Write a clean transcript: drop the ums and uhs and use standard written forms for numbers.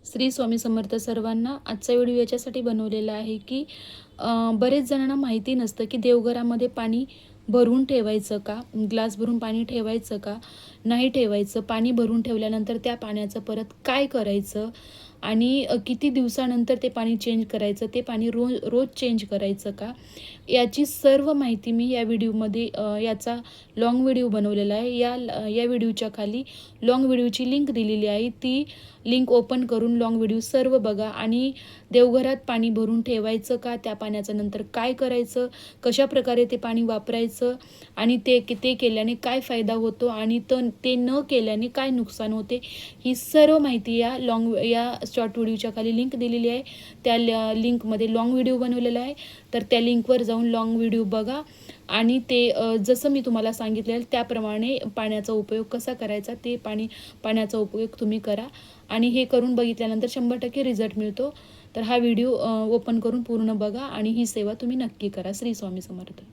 श्री स्वामी समर्थ सर्वांना. आजचा व्हिडिओ याच्यासाठी बनवलेला आहे की बरेच जणांना माहिती नसतं की देवघरामध्ये पाणी भरून ठेवायचं का, ग्लास भरून पाणी ठेवायचं का नाही ठेवायचं, पाणी भरून ठेवल्यानंतर त्या पाण्याचं परत काय करायचं आणि किती दिवसानंतर ते पाणी चेंज करायचं, ते पाणी रोज चेंज करायचं का, याची सर्व माहिती मी या व्हिडिओमध्ये याचा लाँग व्हिडिओ बनवलेला आहे. या व्हिडिओच्या खाली लाँग व्हिडिओची लिंक दिलेली आहे. ती लिंक ओपन करून लाँग व्हिडिओ सर्व बघा आणि देवघरात पाणी भरून ठेवायचं का, त्या पाण्याचं नंतर काय करायचं, कशाप्रकारे ते पाणी वापरायचं आणि ते केल्याने काय फायदा होतो आणि ते न केल्याने काय नुकसान होते, ही सर्व माहिती या शॉर्ट व्हिडिओच्या खाली लिंक दिलेली आहे. त्या लिंकमध्ये लाँग व्हिडिओ बनवलेला आहे. तर त्या लिंकवर जाऊन लाँग व्हिडिओ बघा आणि ते जसं मी तुम्हाला सांगितलेलं त्याप्रमाणे पाण्याचा उपयोग कसा करायचा, ते पाण्याचा उपयोग तुम्ही करा आणि हे करून बघितल्यानंतर 100% रिझल्ट मिळतो. तर हा व्हिडिओ ओपन करून पूर्ण बघा आणि ही सेवा तुम्ही नक्की करा. श्री स्वामी समर्थ.